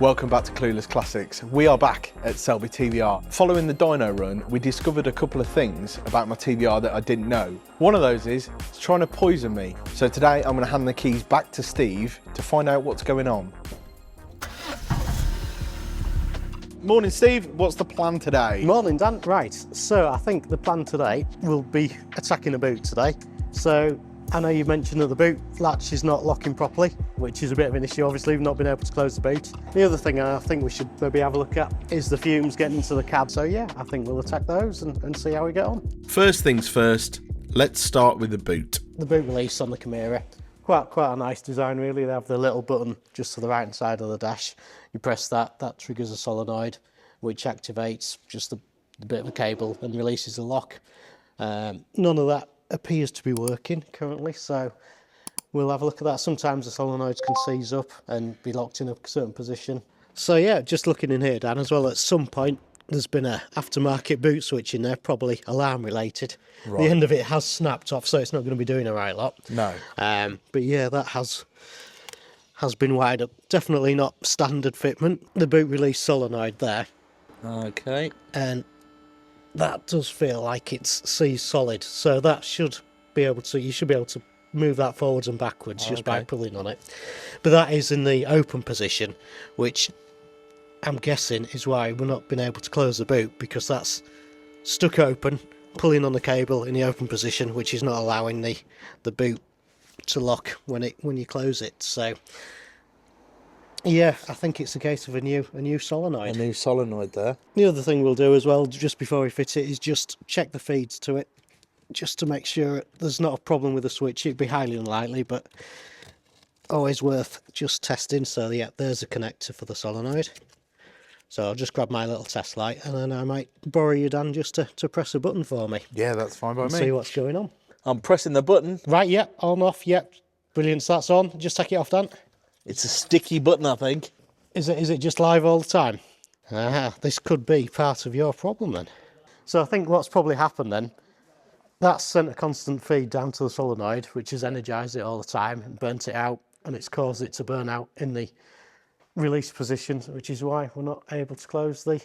Welcome back to Clueless Classics. We are back at Selby TVR. Following the dyno run, we discovered a couple of things about my TVR that I didn't know. One of those is it's trying to poison me. So today I'm going to hand the keys back to Steve to find out what's going on. Morning Steve, what's the plan today? Morning Dan. Right, so I think the plan today will be attacking a boot today. So I know you mentioned that the boot latch is not locking properly, which is a bit of an issue. Obviously, we've not been able to close the boot. The other thing I think we should maybe have a look at is the fumes getting into the cab. So yeah, I think we'll attack those and see how we get on. First things first, let's start with the boot. The boot release on the Chimaera, quite a nice design really. They have the little button just to the right hand side of the dash. You press that, that triggers a solenoid, which activates just the bit of a cable and releases the lock. None of that appears to be working currently, so we'll have a look at that. Sometimes the solenoids can seize up and be locked in a certain position. So yeah, just looking in here, Dan, as well, at some point there's been a aftermarket boot switch in there, probably alarm related. Right. The end of it has snapped off, so it's not going to be doing a right lot. No. But yeah, that has been wired up. Definitely not standard fitment. The boot release solenoid there. Okay. And that does feel like it's seized solid, so that should be able to, you should be able to move that forwards and backwards just by pulling on it. But that is in the open position, which I'm guessing is why we're not been able to close the boot, because that's stuck open, pulling on the cable in the open position, which is not allowing the boot to lock when you close it. So yeah, I think it's a case of a new solenoid. A new solenoid there. The other thing we'll do as well, just before we fit it, is just check the feeds to it, just to make sure there's not a problem with the switch. It'd be highly unlikely, but always worth just testing. So yeah, there's a connector for the solenoid. So I'll just grab my little test light, and then I might borrow you, Dan, just to press a button for me. Yeah, that's fine by me. See what's going on. I'm pressing the button. Right, yeah, on, off, yep. Brilliant, so that's on. Just take it off, Dan. It's a sticky button, I think. Is it just live all the time? This could be part of your problem then. So I think what's probably happened then, that's sent a constant feed down to the solenoid, which has energised it all the time and burnt it out, and it's caused it to burn out in the release position, which is why we're not able to close the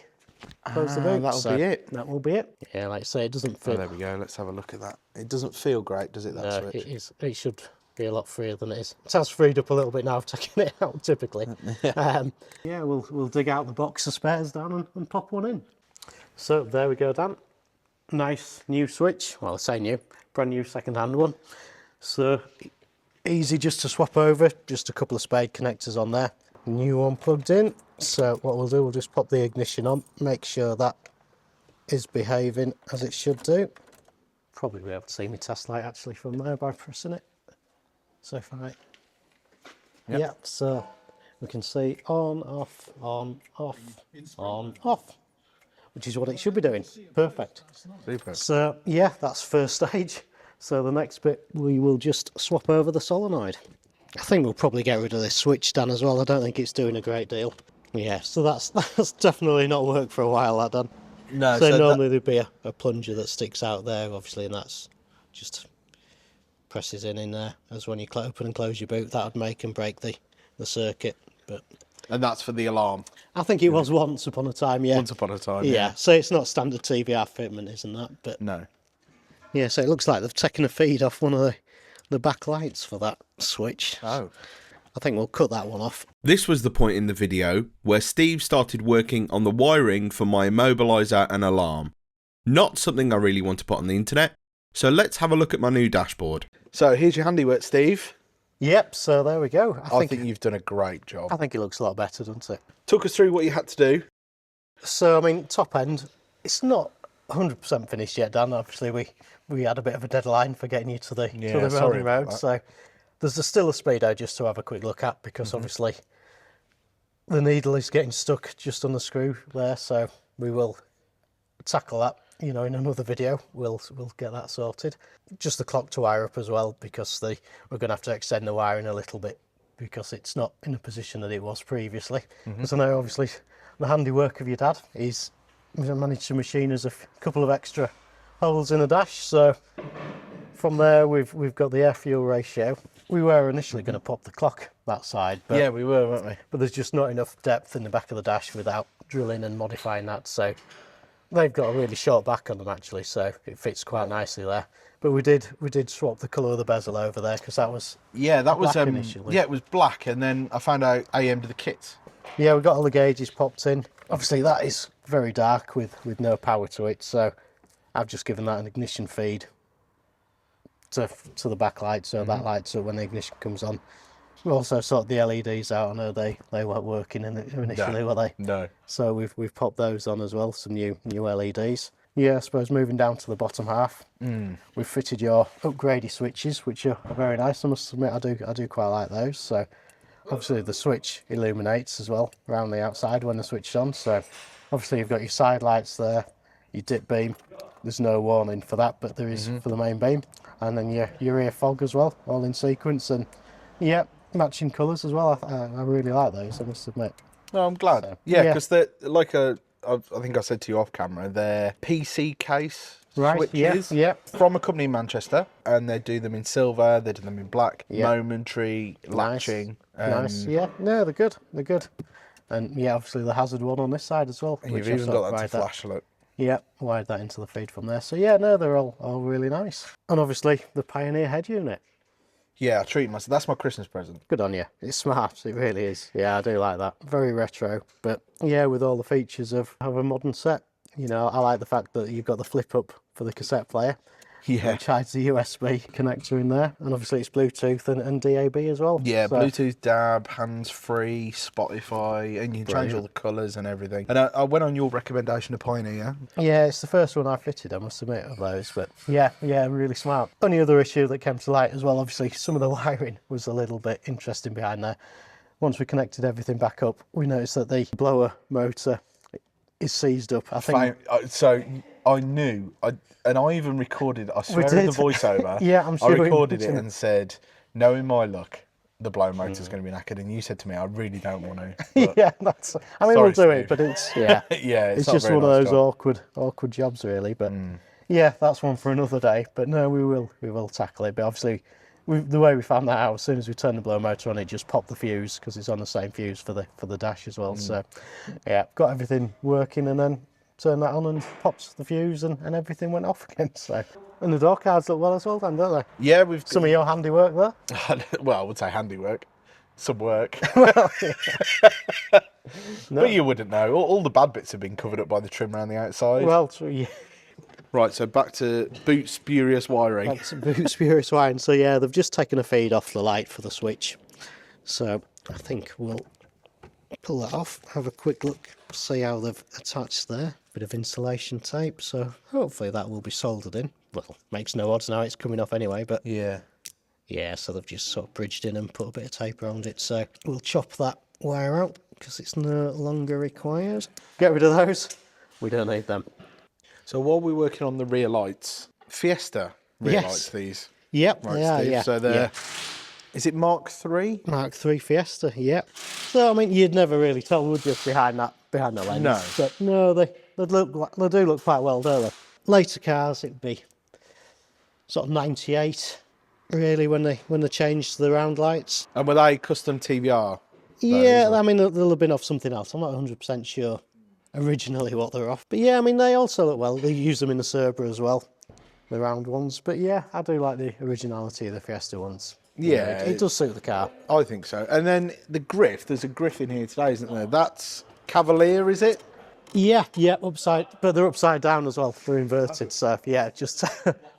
boot. That'll be it. That will be it. Yeah, like I say, it doesn't feel... Oh, there we go, let's have a look at that. It doesn't feel great, does it, that switch? It is. It should be a lot freer than it is. It has freed up a little bit now, I've taken it out typically. Yeah, we'll dig out the box of spares, Dan, and pop one in. So there we go, Dan. Nice new switch. Well, I say new, brand new second-hand one. So easy just to swap over, just a couple of spade connectors on there. New one plugged in. So what we'll do, we'll just pop the ignition on, make sure that is behaving as it should do. Probably be able to see my test light actually from there by pressing it. So if I, yep, so we can see on, off, on, off, on, off, which is what it should be doing. Perfect. Super. So yeah, that's first stage. So the next bit, we will just swap over the solenoid. I think we'll probably get rid of this switch, Dan, as well. I don't think it's doing a great deal. Yeah, so that's definitely not worked for a while, that, Dan. No. So normally there'd be a plunger that sticks out there, obviously, and that's just presses in there as when you open and close your boot. That would make and break the circuit. And that's for the alarm? I think it was once upon a time, yeah. Once upon a time, yeah. So it's not standard TVR fitment, isn't that? But no. Yeah, so it looks like they've taken a feed off one of the back lights for that switch. Oh. I think we'll cut that one off. This was the point in the video where Steve started working on the wiring for my immobiliser and alarm. Not something I really want to put on the internet, so let's have a look at my new dashboard. So here's your handiwork, Steve. Yep, so there we go. I think you've done a great job. I think it looks a lot better, doesn't it? Talk us through what you had to do. So, I mean, top end, it's not 100% finished yet, Dan. Obviously, we had a bit of a deadline for getting you to the road. So there's still a speedo just to have a quick look at, because obviously the needle is getting stuck just on the screw there. So we will tackle that, in another video. We'll get that sorted. Just the clock to wire up as well, because we're going to have to extend the wiring a little bit, because it's not in the position that it was previously. So now, obviously, the handiwork of your dad is managed to machine us a couple of extra holes in the dash. So from there, we've got the air fuel ratio. We were initially going to pop the clock that side. But, Yeah, we were, weren't we? but there's just not enough depth in the back of the dash without drilling and modifying that. So they've got a really short back on them actually, so it fits quite nicely there. But we did swap the colour of the bezel over there because that was black initially. Yeah, it was black, and then I found out AM to the kit. Yeah, we got all the gauges popped in. Obviously that is very dark with no power to it, so I've just given that an ignition feed to the backlight, so that lights up when the ignition comes on. We also sorted the LEDs out. I know they weren't working initially, were they? No. So we've popped those on as well, some new LEDs. Yeah, I suppose moving down to the bottom half, we've fitted your upgradey switches, which are very nice. I must admit, I do quite like those. So obviously the switch illuminates as well around the outside when the switch is on. So obviously you've got your side lights there, your dip beam. There's no warning for that, but there is for the main beam. And then your rear fog as well, all in sequence. And yeah, matching colours as well. I really like those, I must admit. No, I'm glad. So, Yeah, because they're like I think I said to you off camera, they're PC case switches from a company in Manchester, and they do them in silver, they do them in black, momentary, latching. Nice, yeah. No, they're good. They're good. And yeah, obviously the hazard one on this side as well. And you've even got that to flash, look. Yeah, wired that into the feed from there. So yeah, no, they're all really nice. And obviously the Pioneer head unit. Yeah, I treat myself. That's my Christmas present. Good on you. It's smart. It really is. Yeah, I do like that. Very retro, but yeah, with all the features of a modern set. You know, I like the fact that you've got the flip up for the cassette player. Yeah. Which hides the USB connector in there, and obviously it's Bluetooth and DAB as well. Yeah, so, Bluetooth, DAB, hands-free, Spotify, and you can change all the colours and everything. And I went on your recommendation of Pioneer. Yeah, it's the first one I fitted, I must admit, of those. But yeah, really smart. Only other issue that came to light as well, obviously, some of the wiring was a little bit interesting behind there. Once we connected everything back up, we noticed that the blower motor is seized up. I think. So I knew, and I even recorded. I swear in the voiceover. Yeah, I'm sure. I recorded it and said, "Knowing my luck, the blower motor's going to be knackered." And you said to me, "I really don't want to." Yeah, that's. I mean, we'll do it, but it's yeah, it's just one of those awkward jobs, really. But yeah, that's one for another day. But no, we will tackle it. But obviously, the way we found that out, as soon as we turned the blower motor on, it just popped the fuse because it's on the same fuse for the dash as well. So yeah, got everything working, and then turned that on and popped the fuse, and everything went off again. So, and the door cards look well as well, then, don't they? Yeah, we've some of your handiwork there. Well, I would say handiwork, some work. Well, yeah. No. But you wouldn't know. All the bad bits have been covered up by the trim around the outside. Well, true. Yeah. Right, so back to boot spurious wiring. Back to boot spurious wiring. So yeah, they've just taken a feed off the light for the switch. So I think we'll pull that off, have a quick look, see how they've attached there. Bit of insulation tape, so hopefully that will be soldered in. Well, makes no odds now, it's coming off anyway, but yeah, so they've just sort of bridged in and put a bit of tape around it. So we'll chop that wire out because it's no longer required. Get rid of those, we don't need them. So while we're working on the rear lights, Fiesta rear lights these. Yep, right, they are, Steve? yeah. So they're, is it Mark III? Mark III Fiesta, yep. So I mean, you'd never really tell, would you, behind the lens? No. But no, they do look quite well, don't they? Later cars, it'd be sort of 98, really, when they changed the round lights. And were they custom TVR? Yeah, I mean, they'll have been off something else. I'm not 100% sure originally what they're off. But yeah, I mean, they also look well. They use them in the Cerberus as well, the round ones. But yeah, I do like the originality of the Fiesta ones. Yeah. It does suit the car. I think so. And then the griff, there's a griff in here today, isn't there? That's Cavalier, is it? Yeah, but they're upside down as well. They're inverted, so yeah, just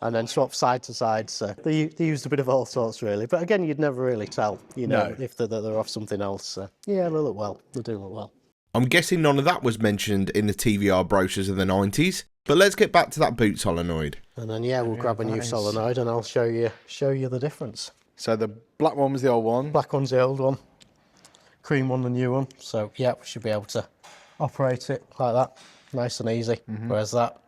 and then swap side to side. So they used a bit of all sorts, really. But again, you'd never really tell, if they're off something else. So yeah, they look well. They do look well. I'm guessing none of that was mentioned in the TVR brochures of the 90s. But let's get back to that boot solenoid. And then we'll grab a new solenoid and I'll show you the difference. So the black one was the old one. Black one's the old one. Cream one, the new one. So yeah, we should be able to operate it like that, nice and easy. Whereas that,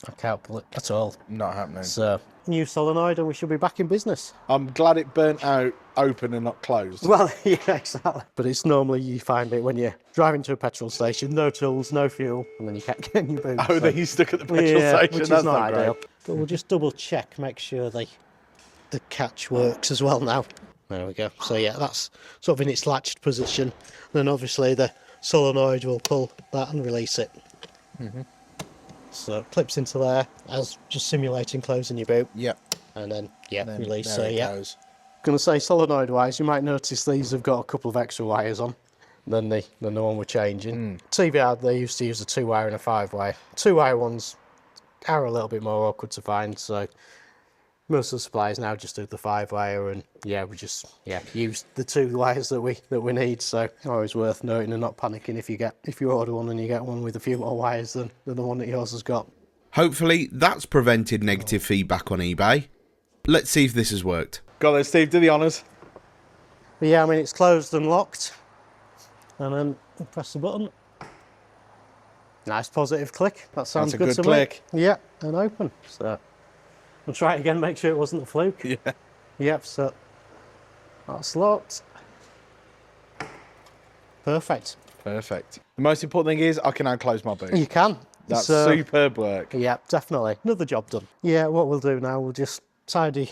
I can't pull it at all. Not happening. So new solenoid and we should be back in business. I'm glad it burnt out open and not closed. Well, yeah, exactly. But it's normally you find it when you're driving to a petrol station, no tools, no fuel, and then you can't get in your boots. Oh, then you're stuck at the petrol station. Which That's is not ideal. great. But we'll just double check, make sure the catch works as well now. There we go. So yeah, that's sort of in its latched position. Then obviously the solenoid will pull that and release it. So it clips into there as just simulating closing your boot. Yep. And then yeah, Then release. there So it yeah. goes. Going to say solenoid wise, you might notice these have got a couple of extra wires on than the one we're changing. TVR, they used to use a 2-wire and a 5-wire. 2-wire ones are a little bit more awkward to find, so most of the suppliers now just do the 5-wire, and yeah, we just use the 2 wires that we need. So always worth noting and not panicking if you order one and you get one with a few more wires than the one that yours has got. Hopefully that's prevented negative feedback on eBay. Let's see if this has worked. Got there, Steve. Do the honours. But yeah, I mean, it's closed and locked, and then we'll press the button. Nice positive click. That sounds That's a good good to click. me. Yeah, and open. So we'll try it again, make sure it wasn't a fluke. Yeah. Yep, so that's locked. Perfect. Perfect. The most important thing is I can now close my boot. You can. That's So, superb work. yeah, definitely. Another job done. Yeah, what we'll do now, we'll just tidy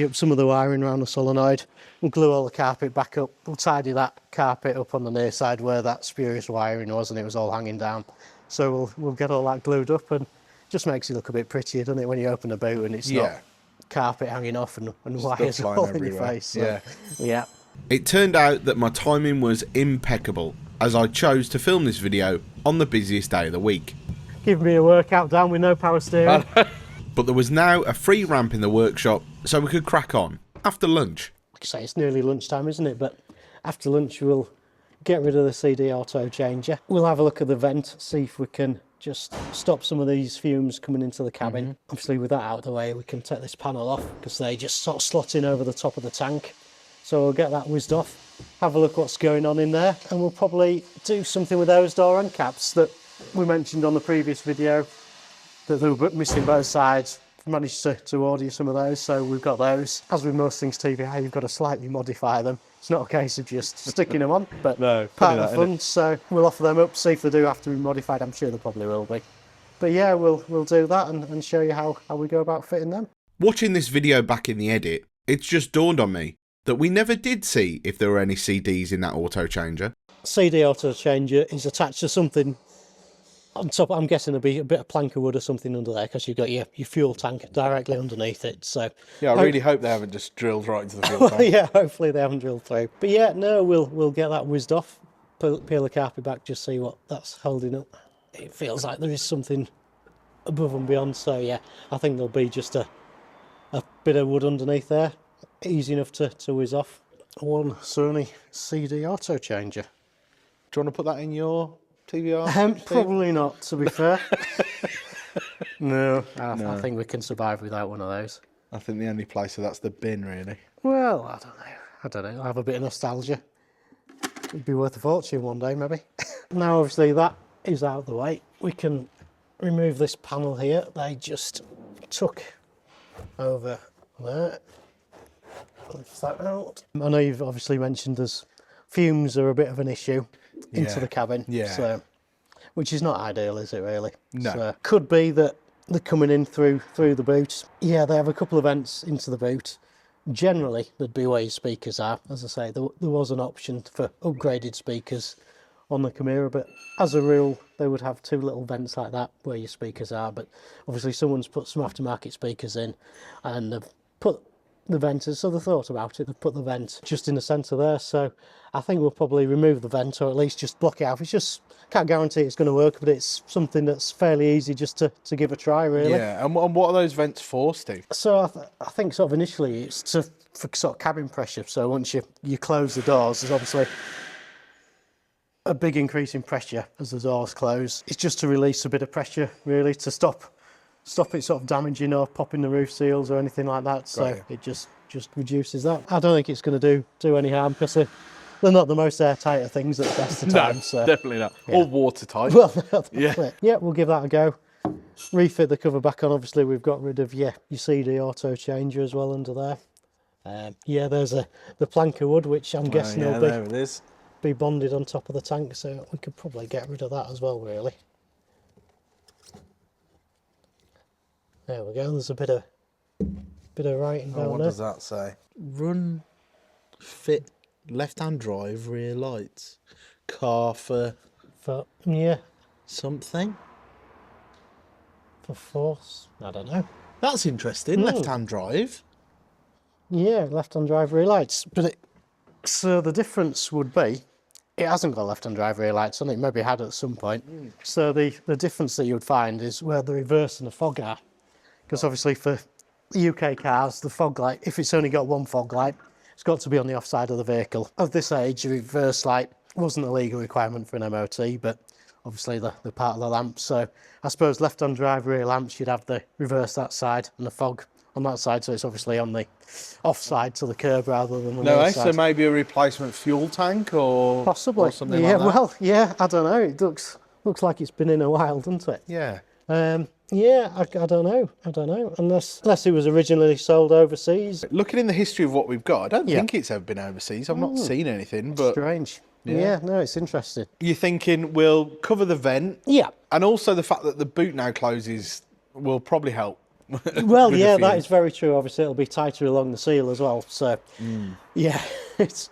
up some of the wiring around the solenoid. We'll glue all the carpet back up. We'll tidy that carpet up on the near side where that spurious wiring was and it was all hanging down. So we'll get all that glued up, and just makes it look a bit prettier, doesn't it, when you open the boot and it's not carpet hanging off and wires flying all in your everywhere. face. So, yeah. It turned out that my timing was impeccable, as I chose to film this video on the busiest day of the week. Give me a workout down with no power steering. But there was now a free ramp in the workshop, so we could crack on after lunch. Like I say, it's nearly lunchtime, isn't it? But after lunch, we'll get rid of the CD auto changer. We'll have a look at the vent, see if we can just stop some of these fumes coming into the cabin. Obviously, with that out of the way, we can take this panel off because they just sort of slot in over the top of the tank. So we'll get that whizzed off, have a look what's going on in there, and we'll probably do something with those door end caps that we mentioned on the previous video, that they were missing both sides. Managed to order some of those, so we've got those. As with most things TVR, you've got to slightly modify them. It's not a case of just sticking them on, but No, part funny of that, the fun. So we'll offer them up, see if they do have to be modified. I'm sure they probably will be. But yeah, we'll do that and show you how we go about fitting them. Watching this video back in the edit, it's just dawned on me that we never did see if there were any CDs in that auto changer. CD auto changer is attached to something on top. I'm guessing there'll be a bit of plank of wood or something under there because you've got your fuel tank directly underneath it. So Yeah, I really hope they haven't just drilled right into the fuel tank. yeah, hopefully they haven't drilled through. But yeah, no, we'll get that whizzed off, peel the carpet back, just see what that's holding up. It feels like there is something above and beyond. So yeah, I think there'll be just a bit of wood underneath there, easy enough to whiz off. One Sony CD auto changer. Do you want to put that in your TVR? Steve? Probably not, to be fair. No, I think we can survive without one of those. I think the only place so that's the bin, really. Well, I don't know. I'll have a bit of nostalgia. It'd be worth a fortune one day, maybe. Now, obviously, that is out of the way. We can remove this panel here. They just tuck over there. Lift that out. I know you've obviously mentioned there's fumes are a bit of an issue into the cabin. Yeah. So, which is not ideal, is it really? No. So, could be that they're coming in through the boot. Yeah, they have a couple of vents into the boot. Generally, there'd be where your speakers are. As I say, there was an option for upgraded speakers on the Chimaera, but as a rule, they would have 2 little vents like that where your speakers are. But obviously, someone's put some aftermarket speakers in, and they've put the vent, so they thought about it, they've put the vent just in the centre there. So I think we'll probably remove the vent, or at least just block it out. It's just, can't guarantee it's going to work, but it's something that's fairly easy just to give a try, really. Yeah, and what are those vents for, Steve? So I think sort of initially it's for sort of cabin pressure. So once you close the doors, there's obviously a big increase in pressure as the doors close. It's just to release a bit of pressure, really, to stop it sort of damaging or popping the roof seals or anything like that. So it just reduces that. I don't think it's going to do any harm because they're not the most airtight of things at the best of times. So. Definitely not. Yeah. All watertight. Well, yeah, we'll give that a go. Refit the cover back on. Obviously, we've got rid of your CD auto changer as well under there. Yeah, there's the plank of wood, which I'm guessing will there it is. be bonded on top of the tank, so we could probably get rid of that as well, really. There we go. There's a bit of writing down What there. does that say? Run Fit left-hand drive, rear lights. Car for yeah, something. for force. I don't know. That's interesting. Left-hand drive. Yeah, left-hand drive rear lights. So the difference would be, it hasn't got left-hand drive rear lights on it. Maybe it had at some point. So the difference that you would find is where the reverse and the fog are. Because obviously for the UK cars, the fog light, if it's only got one fog light, it's got to be on the offside of the vehicle. Of this age, the reverse light wasn't a legal requirement for an MOT, but obviously they're part of the lamp. So I suppose left-hand drive rear lamps, you'd have the reverse that side and the fog on that side. So it's obviously on the offside to the curb rather than the No, near so side. maybe a replacement fuel tank or Possibly. or something Yeah, like that. well, yeah, I don't know. It looks like it's been in a while, doesn't it? Yeah. Yeah, I don't know. Unless it was originally sold overseas. Looking in the history of what we've got, I don't Yeah. think it's ever been overseas. I've not seen anything, but Strange. Yeah, no, it's interesting. you're thinking we'll cover the vent, Yeah. and also the fact that the boot now closes will probably help. Well, with the yeah, that fumes. is very true. Obviously, it'll be tighter along the seal as well. So, yeah, it's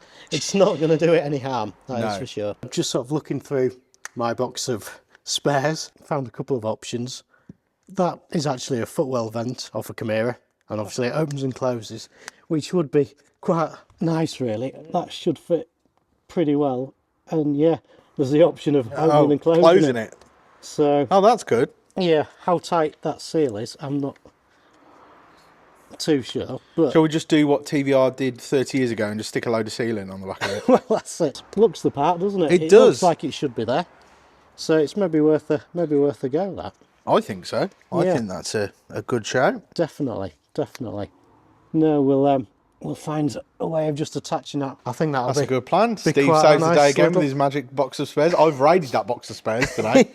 not going to do it any harm. That is No. for sure. Just sort of looking through my box of spares, found a couple of options. That is actually a footwell vent off a Chimaera, and obviously it opens and closes, which would be quite nice, really. That should fit pretty well. And yeah, there's the option of opening and closing it. So, Oh, that's good. yeah, how tight that seal is, I'm not too sure. But Shall we just do what TVR did 30 years ago and just stick a load of sealing on the back of it? well, that's it. Looks the part, doesn't it? It Looks does. like it should be there. So it's maybe worth a go. That I think so. I Yeah. think that's a good show. definitely. No, we'll find a way of just attaching that. I think that'll That's be a good plan. be Steve quite a saves the nice day again little- with his magic box of spares. I've raided that box of spares today.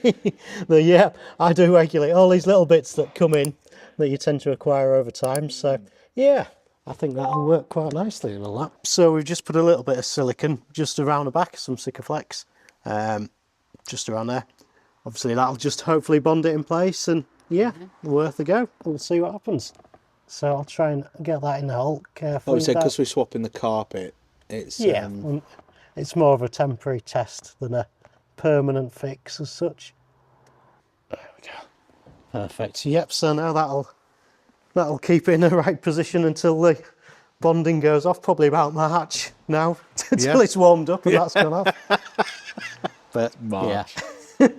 Yeah, I do regularly. All these little bits that come in that you tend to acquire over time. So yeah, I think that'll work quite nicely with all that. So we've just put a little bit of silicone just around the back, some Sikaflex, just around there. Obviously that'll just hopefully bond it in place, and yeah, worth a go. We'll see what happens. So I'll try and get that in the hole carefully. Obviously, without- because we're swapping the carpet, it's yeah, it's more of a temporary test than a permanent fix as such. There we go. Perfect. Yep. So now that'll keep it in the right position until the bonding goes off. Probably about March now, until it's warmed up and that's gone off. But March. yeah,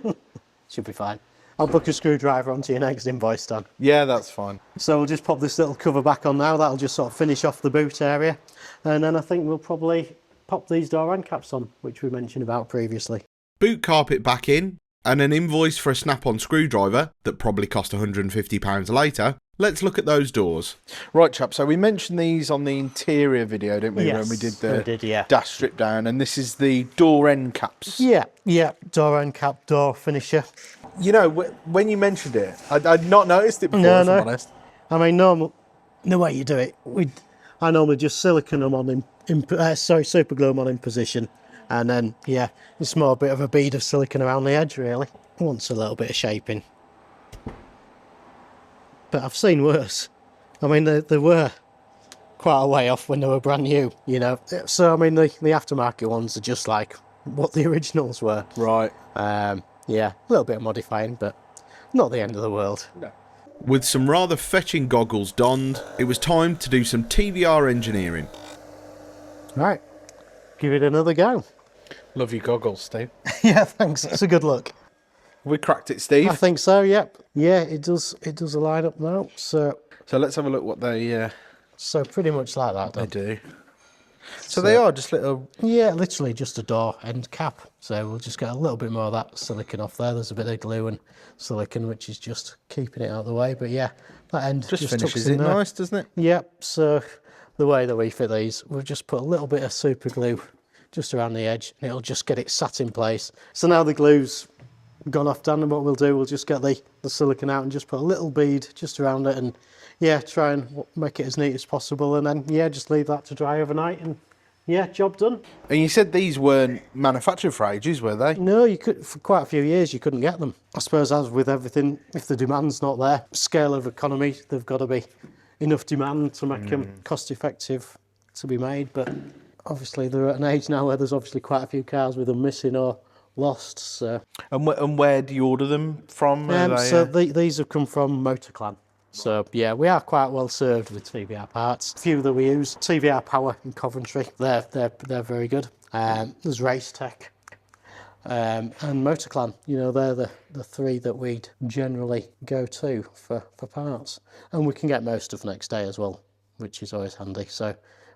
should be fine. I'll book a screwdriver onto your next invoice, Dan. Yeah, that's fine. So we'll just pop this little cover back on now. That'll just sort of finish off the boot area. And then I think we'll probably pop these door end caps on, which we mentioned about previously. Boot carpet back in, and an invoice for a snap-on screwdriver that probably cost £150 later. Let's look at those doors. Right, chap. So we mentioned these on the interior video, didn't we? Yes, when we did we the did, yeah. dash strip down, and this is the door end caps. Yeah, door end cap, door finisher. You know, when you mentioned it, I'd not noticed it before, No, if no. I'm honest. I mean, the way you do it, I normally just silicone them on super glue them on in position, and then yeah, it's more a bit of a bead of silicone around the edge really. Wants a little bit of shaping, but I've seen worse. I mean, they were quite a way off when they were brand new, you know. So I mean, the aftermarket ones are just like what the originals were. Right. Yeah, a little bit of modifying, but not the end of the world. No. With some rather fetching goggles donned, it was time to do some TVR engineering. Right, give it another go. Love your goggles, Steve. Yeah, thanks. It's a good look. We cracked it, Steve. I think so. Yep. Yeah, it does. It does line up now. So So let's have a look what they pretty much like that. Then. do. So they are just little. Yeah, literally just a door end cap. So we'll just get a little bit more of that silicone off there. There's a bit of glue and silicone, which is just keeping it out of the way. But yeah, that end Just tucks finishes in it there. nice, doesn't it? Yep. So the way that we fit these, we've just put a little bit of super glue just around the edge, and it'll just get it sat in place. So now the glue's gone off, Dan, and what we'll do, we'll just get the silicone out and just put a little bead just around it, and yeah, try and make it as neat as possible, and then yeah, just leave that to dry overnight, and yeah, job done. And you said these weren't manufactured for ages, were they? No, you could, for quite a few years you couldn't get them. I suppose as with everything, if the demand's not there, scale of economy, they've got to be enough demand to make them cost effective to be made. But obviously they're at an age now where there's obviously quite a few cars with them missing or lost. So, And where do you order them from? these have come from Motaclan. So yeah, we are quite well served with TVR parts. A few that we use, TVR Power in Coventry, they're very good. There's Racetech and Motaclan. You know, they're the three that we'd generally go to for parts, and we can get most of next day as well, which is always handy. So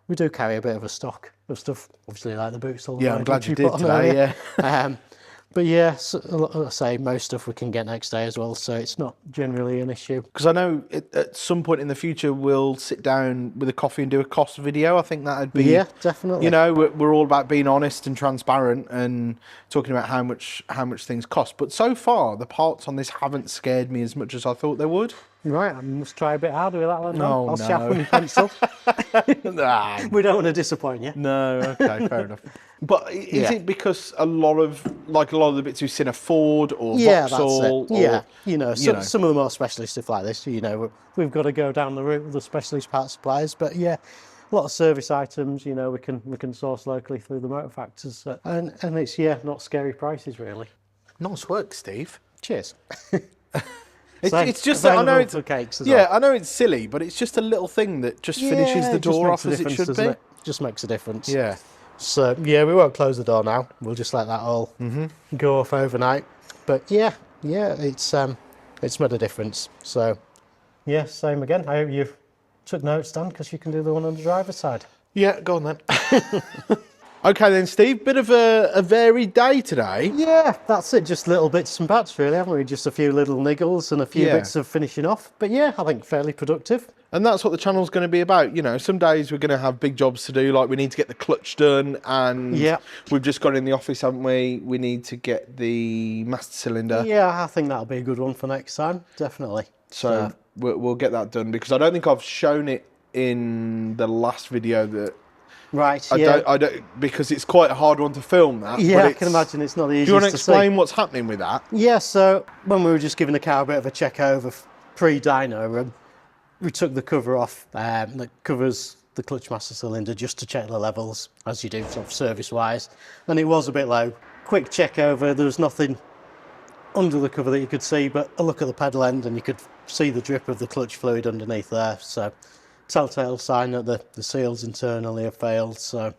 we do carry a bit of a stock of stuff, obviously like the Vauxhall. Yeah, I'm glad you did today. Yeah. But yeah, so, like I say, most stuff we can get next day as well, so it's not generally an issue. Because I know at some point in the future we'll sit down with a coffee and do a cost video. I think that'd be, yeah, definitely. You know, we're all about being honest and transparent and talking about how much things cost. But so far, the parts on this haven't scared me as much as I thought they would. Right, I must try a bit harder with that one. No, I'll no. sharpen my pencil. Nah. We don't want to disappoint you. No, okay, fair enough. But is it because a lot of the bits we've seen are Ford or Vauxhall? That's it. Yeah, you know, some of the more specialist stuff like this, you know, we've got to go down the route with the specialist part suppliers. But yeah, a lot of service items, you know, we can source locally through the motor factors, and it's not scary prices really. Nice work, Steve. Cheers. It's just that I know it's for cakes as I know it's silly, but it's just a little thing that just finishes the door off as it should be. Just makes a difference. Yeah. So yeah, we won't close the door now. We'll just let that all go off overnight. But yeah, it's made a difference. So yeah, same again. I hope you took notes, Dan, because you can do the one on the driver's side. Yeah, go on then. Okay then, Steve, bit of a varied day today. Yeah, that's it. Just little bits and bats, really, haven't we? Just a few little niggles and a few bits of finishing off. But yeah, I think fairly productive. And that's what the channel's going to be about. You know, some days we're going to have big jobs to do, like we need to get the clutch done, and we've just got in the office, haven't we? We need to get the master cylinder. Yeah, I think that'll be a good one for next time, definitely. So we'll get that done, because I don't think I've shown it in the last video that. Right, I don't, because it's quite a hard one to film that. Yeah, I can imagine it's not the easiest to see. Do you want to explain what's happening with that? Yeah, so when we were just giving the car a bit of a check over pre-dyno room, we took the cover off that covers the clutch master cylinder just to check the levels, as you do sort of service-wise. And it was a bit low. Quick check over, there was nothing under the cover that you could see, but a look at the pedal end and you could see the drip of the clutch fluid underneath there. So telltale sign that the seals internally have failed, so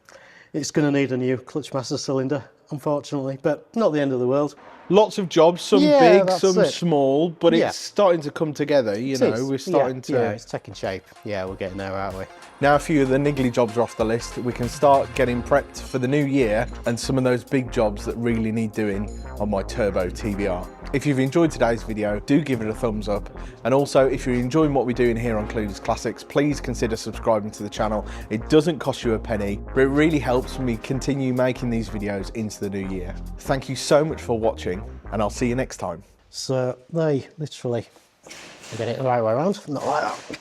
it's going to need a new clutch master cylinder, unfortunately, but not the end of the world. Lots of jobs, some big, some small, but it's starting to come together, you know, we're starting to... Yeah, it's taking shape. Yeah, we're getting there, aren't we? Now a few of the niggly jobs are off the list, we can start getting prepped for the new year and some of those big jobs that really need doing on my turbo TVR. If you've enjoyed today's video, do give it a thumbs up. And also, if you're enjoying what we're doing here on Clueless Classics, please consider subscribing to the channel. It doesn't cost you a penny, but it really helps me continue making these videos into the new year. Thank you so much for watching, and I'll see you next time. So they literally get it the right way around, not like that.